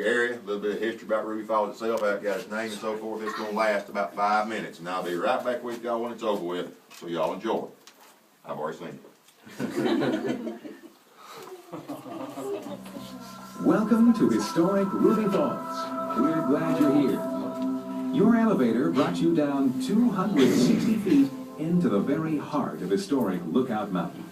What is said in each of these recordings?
area, a little bit of history about Ruby Falls itself, how it got its name and so forth. It's going to last about 5 minutes, and I'll be right back with y'all when it's over with, so y'all enjoy. I've already seen it. Welcome to historic Ruby Falls. We're glad you're here. Your elevator brought you down 260 feet into the very heart of historic Lookout Mountain.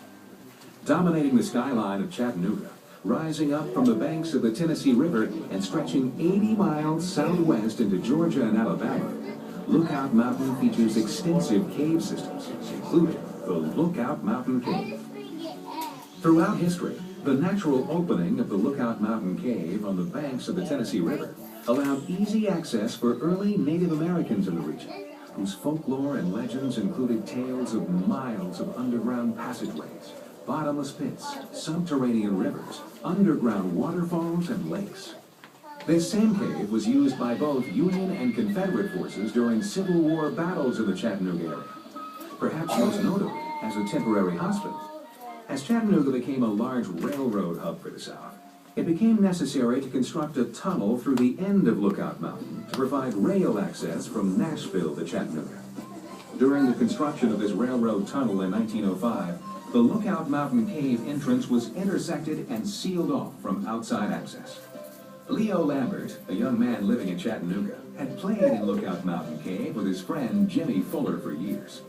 Dominating the skyline of Chattanooga, rising up from the banks of the Tennessee River and stretching 80 miles southwest into Georgia and Alabama, Lookout Mountain features extensive cave systems, including the Lookout Mountain Cave. Throughout history, the natural opening of the Lookout Mountain Cave on the banks of the Tennessee River allowed easy access for early Native Americans in the region, whose folklore and legends included tales of miles of underground passageways, bottomless pits, subterranean rivers, underground waterfalls, and lakes. This same cave was used by both Union and Confederate forces during Civil War battles in the Chattanooga area, perhaps most notably as a temporary hospital. As Chattanooga became a large railroad hub for the South, it became necessary to construct a tunnel through the end of Lookout Mountain to provide rail access from Nashville to Chattanooga. During the construction of this railroad tunnel in 1905, the Lookout Mountain Cave entrance was intersected and sealed off from outside access. Leo Lambert, a young man living in Chattanooga, had played in Lookout Mountain Cave with his friend Jimmy Fuller for years.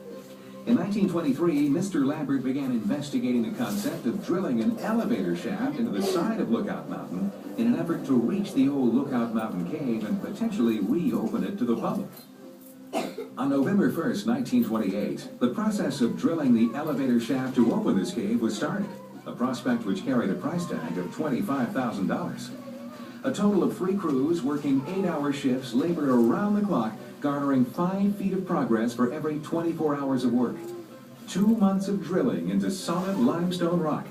In 1923, Mr. Lambert began investigating the concept of drilling an elevator shaft into the side of Lookout Mountain in an effort to reach the old Lookout Mountain Cave and potentially reopen it to the public. On November 1st, 1928, the process of drilling the elevator shaft to open this cave was started, a prospect which carried a price tag of $25,000. A total of 3 crews working 8-hour shifts labored around the clock, garnering 5 feet of progress for every 24 hours of work. 2 months of drilling into solid limestone rock.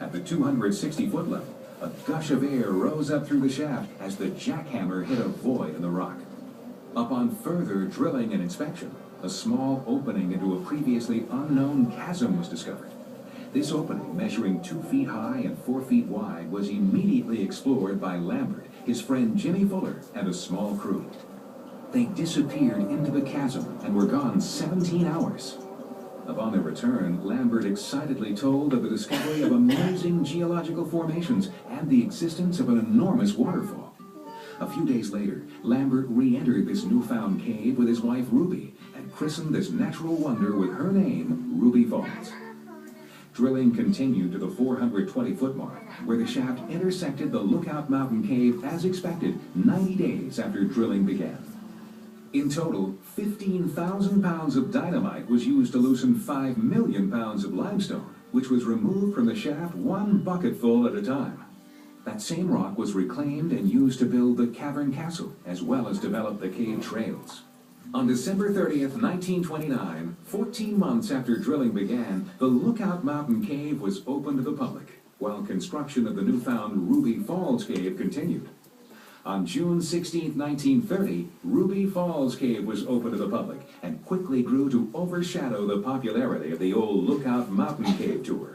At the 260-foot level, a gush of air rose up through the shaft as the jackhammer hit a void in the rock. Upon further drilling and inspection, a small opening into a previously unknown chasm was discovered. This opening, measuring 2 feet high and 4 feet wide, was immediately explored by Lambert, his friend Jimmy Fuller, and a small crew. They disappeared into the chasm and were gone 17 hours. Upon their return, Lambert excitedly told of the discovery of amazing geological formations and the existence of an enormous waterfall. A few days later, Lambert re-entered this newfound cave with his wife Ruby and christened this natural wonder with her name, Ruby Falls. Drilling continued to the 420-foot mark, where the shaft intersected the Lookout Mountain Cave as expected 90 days after drilling began. In total, 15,000 pounds of dynamite was used to loosen 5 million pounds of limestone, which was removed from the shaft 1 bucketful at a time. That same rock was reclaimed and used to build the cavern castle, as well as develop the cave trails. On December 30th, 1929, 14 months after drilling began, the Lookout Mountain Cave was open to the public, while construction of the newfound Ruby Falls Cave continued. On June 16, 1930, Ruby Falls Cave was open to the public and quickly grew to overshadow the popularity of the old Lookout Mountain Cave tour.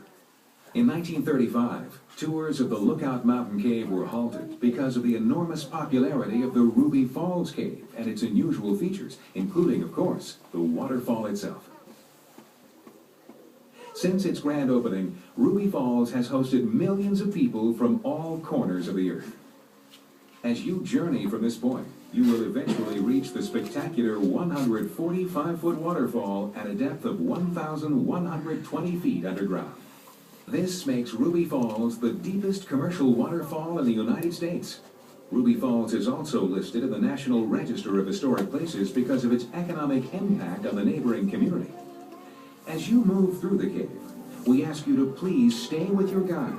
In 1935, tours of the Lookout Mountain Cave were halted because of the enormous popularity of the Ruby Falls Cave and its unusual features, including, of course, the waterfall itself. Since its grand opening, Ruby Falls has hosted millions of people from all corners of the earth. As you journey from this point, you will eventually reach the spectacular 145-foot waterfall at a depth of 1,120 feet underground. This makes Ruby Falls the deepest commercial waterfall in the United States. Ruby Falls is also listed in the National Register of Historic Places because of its economic impact on the neighboring community. As you move through the cave, we ask you to please stay with your guide,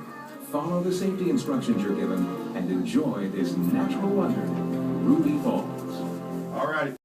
follow the safety instructions you're given, and enjoy this natural wonder, Ruby Falls. All righty.